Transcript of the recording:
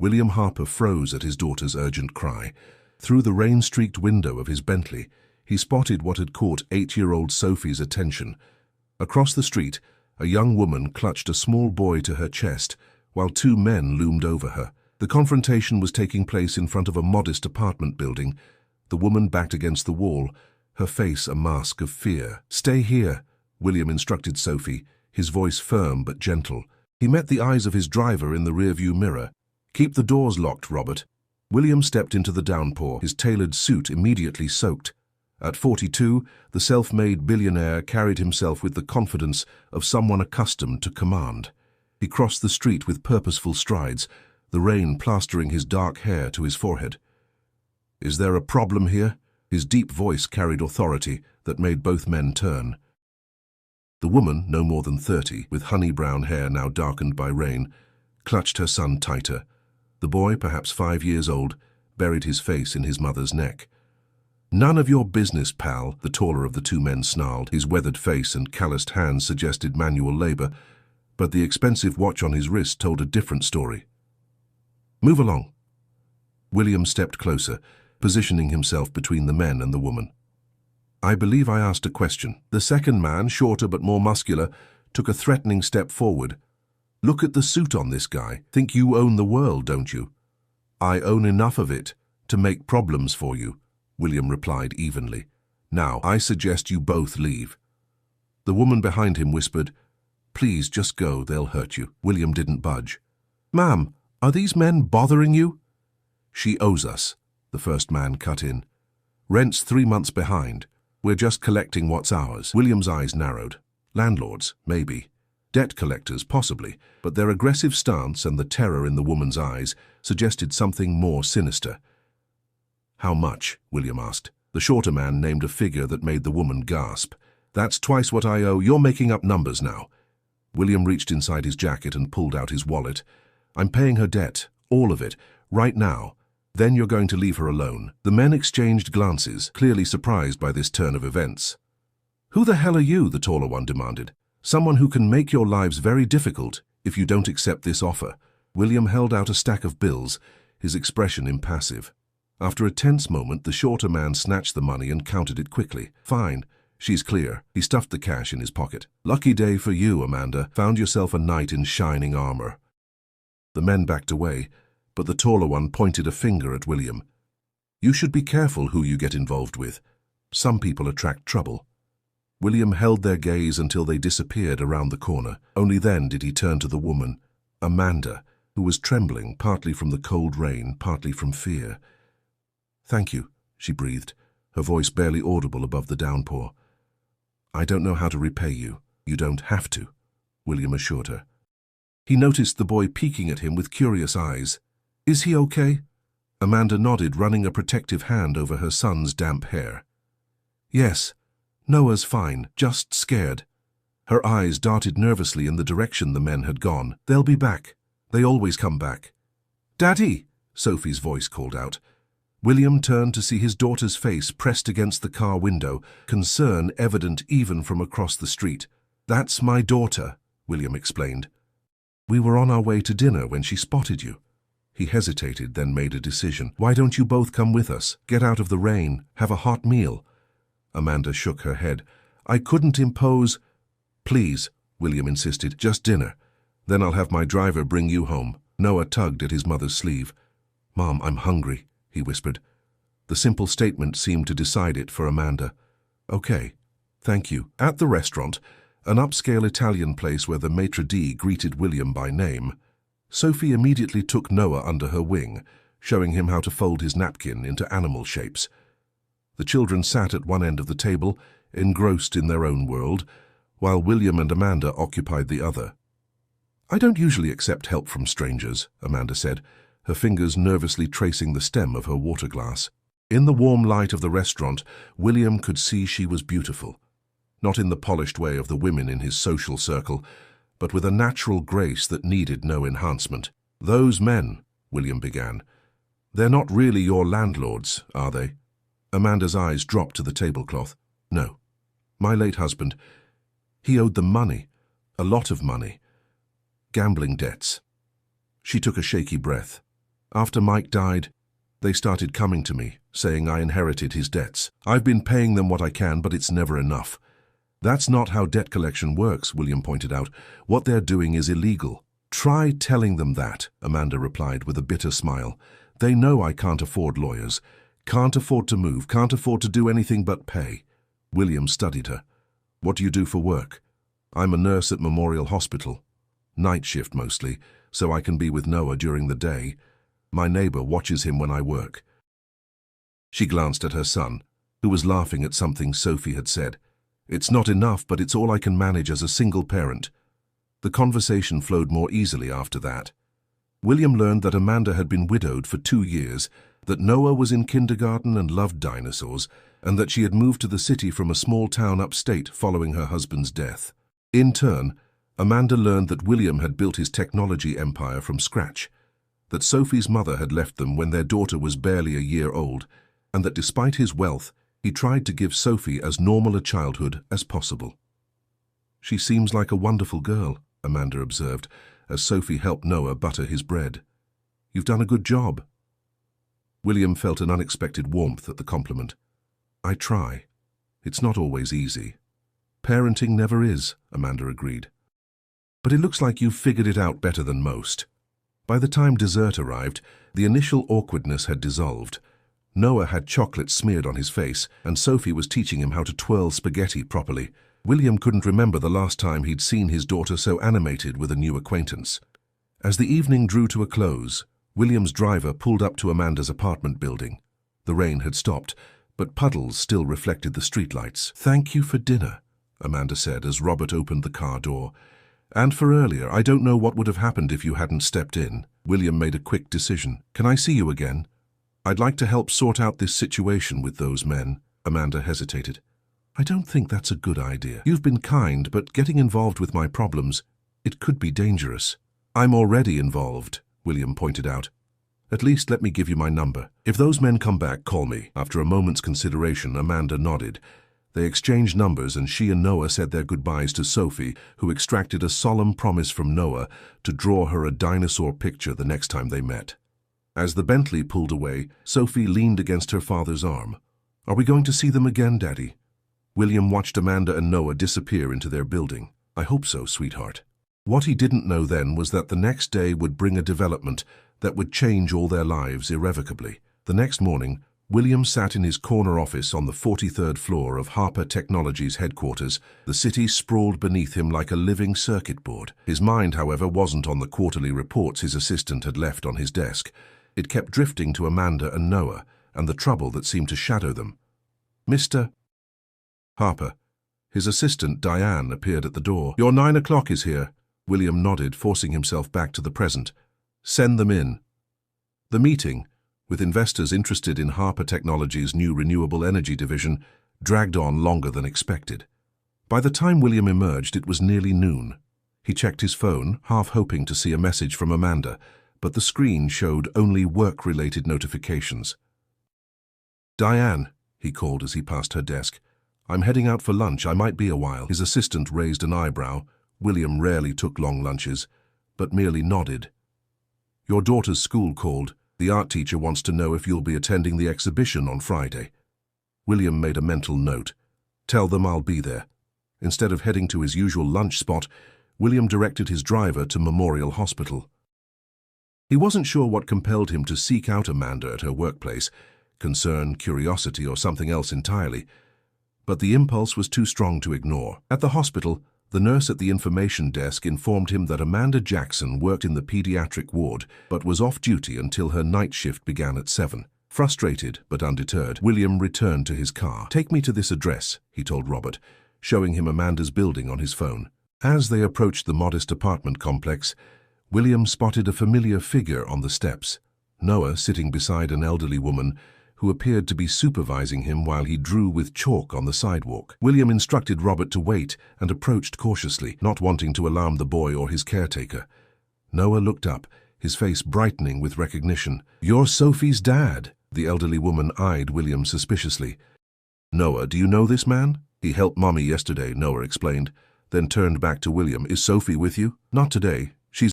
William Harper froze at his daughter's urgent cry. Through the rain-streaked window of his Bentley, he spotted what had caught 8-year-old Sophie's attention. Across the street, a young woman clutched a small boy to her chest, while 2 men loomed over her. The confrontation was taking place in front of a modest apartment building, the woman backed against the wall, her face a mask of fear. "Stay here," William instructed Sophie, his voice firm but gentle. He met the eyes of his driver in the rearview mirror. "Keep the doors locked, Robert." William stepped into the downpour, his tailored suit immediately soaked. At 42, the self-made billionaire carried himself with the confidence of someone accustomed to command. He crossed the street with purposeful strides, the rain plastering his dark hair to his forehead. "Is there a problem here?" His deep voice carried authority that made both men turn. The woman, no more than 30, with honey-brown hair now darkened by rain, clutched her son tighter. The boy, perhaps 5 years old, buried his face in his mother's neck. "None of your business, pal," the taller of the 2 men snarled. His weathered face and calloused hands suggested manual labor, but the expensive watch on his wrist told a different story. "Move along." William stepped closer, positioning himself between the men and the woman. "I believe I asked a question." The second man, shorter but more muscular, took a threatening step forward. "Look at the suit on this guy. Think you own the world, don't you?" "I own enough of it to make problems for you," William replied evenly. "Now, I suggest you both leave." The woman behind him whispered, "Please just go, they'll hurt you." William didn't budge. "Ma'am, are these men bothering you?" "She owes us," the first man cut in. "Rent's 3 months behind. We're just collecting what's ours." William's eyes narrowed. Landlords, maybe. Debt collectors, possibly. But their aggressive stance and the terror in the woman's eyes suggested something more sinister. "How much?" William asked. The shorter man named a figure that made the woman gasp. "That's twice what I owe. You're making up numbers now." William reached inside his jacket and pulled out his wallet. "I'm paying her debt, all of it, right now. Then you're going to leave her alone." The men exchanged glances, clearly surprised by this turn of events. "Who the hell are you?" the taller one demanded. "Someone who can make your lives very difficult if you don't accept this offer." William held out a stack of bills, his expression impassive. After a tense moment, the shorter man snatched the money and counted it quickly. "Fine, she's clear." He stuffed the cash in his pocket. "Lucky day for you, Amanda. Found yourself a knight in shining armor." The men backed away, but the taller one pointed a finger at William. "You should be careful who you get involved with. Some people attract trouble." William held their gaze until they disappeared around the corner. Only then did he turn to the woman, Amanda, who was trembling, partly from the cold rain, partly from fear. "Thank you," she breathed, her voice barely audible above the downpour. "I don't know how to repay you." "You don't have to," William assured her. He noticed the boy peeking at him with curious eyes. "Is he okay?" Amanda nodded, running a protective hand over her son's damp hair. "Yes. Noah's fine, just scared." Her eyes darted nervously in the direction the men had gone. "They'll be back. They always come back." "Daddy!" Sophie's voice called out. William turned to see his daughter's face pressed against the car window, concern evident even from across the street. "That's my daughter," William explained. "We were on our way to dinner when she spotted you." He hesitated, then made a decision. "Why don't you both come with us? Get out of the rain, have a hot meal." Amanda shook her head. "I couldn't impose—" "Please," William insisted, "just dinner. Then I'll have my driver bring you home." Noah tugged at his mother's sleeve. "Mom, I'm hungry," he whispered. The simple statement seemed to decide it for Amanda. "Okay, thank you." At the restaurant, an upscale Italian place where the maitre d' greeted William by name, Sophie immediately took Noah under her wing, showing him how to fold his napkin into animal shapes. The children sat at one end of the table, engrossed in their own world, while William and Amanda occupied the other. "I don't usually accept help from strangers," Amanda said, her fingers nervously tracing the stem of her water glass. In the warm light of the restaurant, William could see she was beautiful. Not in the polished way of the women in his social circle, but with a natural grace that needed no enhancement. "Those men," William began, "they're not really your landlords, are they?" Amanda's eyes dropped to the tablecloth. "No. My late husband, he owed them money, a lot of money. Gambling debts." She took a shaky breath. After Mike died, they started coming to me, saying I inherited his debts. I've been paying them what I can, but it's never enough. That's not how debt collection works, William pointed out. What they're doing is illegal. Try telling them that, Amanda replied with a bitter smile. They know I can't afford lawyers, can't afford to move, can't afford to do anything but pay. William studied her. What do you do for work? I'm a nurse at Memorial Hospital. Night shift mostly, so I can be with Noah during the day. My neighbor watches him when I work. She glanced at her son, who was laughing at something Sophie had said. It's not enough, but it's all I can manage as a single parent. The conversation flowed more easily after that. William learned that Amanda had been widowed for 2 years, that Noah was in kindergarten and loved dinosaurs, and that she had moved to the city from a small town upstate following her husband's death. In turn, Amanda learned that William had built his technology empire from scratch, that Sophie's mother had left them when their daughter was barely a year old, and that despite his wealth, he tried to give Sophie as normal a childhood as possible. She seems like a wonderful girl, Amanda observed, as Sophie helped Noah butter his bread. You've done a good job. William felt an unexpected warmth at the compliment. I try. It's not always easy. Parenting never is, Amanda agreed. But it looks like you've figured it out better than most. By the time dessert arrived, the initial awkwardness had dissolved. Noah had chocolate smeared on his face, and Sophie was teaching him how to twirl spaghetti properly. William couldn't remember the last time he'd seen his daughter so animated with a new acquaintance. As the evening drew to a close, William's driver pulled up to Amanda's apartment building. The rain had stopped, but puddles still reflected the streetlights. Thank you for dinner, Amanda said as Robert opened the car door. And for earlier, I don't know what would have happened if you hadn't stepped in. William made a quick decision. Can I see you again? I'd like to help sort out this situation with those men. Amanda hesitated. I don't think that's a good idea. You've been kind, but getting involved with my problems, it could be dangerous. I'm already involved, William pointed out. At least let me give you my number. If those men come back, call me. After a moment's consideration, Amanda nodded. They exchanged numbers, and she and Noah said their goodbyes to Sophie, who extracted a solemn promise from Noah to draw her a dinosaur picture the next time they met. As the Bentley pulled away, Sophie leaned against her father's arm. Are we going to see them again, Daddy? William watched Amanda and Noah disappear into their building. I hope so, sweetheart. What he didn't know then was that the next day would bring a development that would change all their lives irrevocably. The next morning, William sat in his corner office on the 43rd floor of Harper Technologies headquarters. The city sprawled beneath him like a living circuit board. His mind, however, wasn't on the quarterly reports his assistant had left on his desk. It kept drifting to Amanda and Noah, and the trouble that seemed to shadow them. Mr. Harper. His assistant, Diane, appeared at the door. Your 9 o'clock is here. William nodded, forcing himself back to the present. Send them in. The meeting, with investors interested in Harper Technologies' new renewable energy division, dragged on longer than expected. By the time William emerged, it was nearly noon. He checked his phone, half hoping to see a message from Amanda, but the screen showed only work-related notifications. Diane, he called as he passed her desk. I'm heading out for lunch. I might be a while. His assistant raised an eyebrow. William rarely took long lunches, but merely nodded. Your daughter's school called. The art teacher wants to know if you'll be attending the exhibition on Friday. William made a mental note. Tell them I'll be there. Instead of heading to his usual lunch spot, William directed his driver to Memorial Hospital. He wasn't sure what compelled him to seek out Amanda at her workplace, concern, curiosity, or something else entirely. But the impulse was too strong to ignore. At the hospital, the nurse at the information desk informed him that Amanda Jackson worked in the pediatric ward, but was off duty until her night shift began at 7. Frustrated but undeterred, William returned to his car. Take me to this address, he told Robert, showing him Amanda's building on his phone. As they approached the modest apartment complex, William spotted a familiar figure on the steps. Noah sitting beside an elderly woman who appeared to be supervising him while he drew with chalk on the sidewalk. William instructed Robert to wait and approached cautiously, not wanting to alarm the boy or his caretaker. Noah looked up, his face brightening with recognition. You're Sophie's dad. The elderly woman eyed William suspiciously. Noah, do you know this man? He helped Mommy yesterday, Noah explained, then turned back to William. Is Sophie with you? Not today.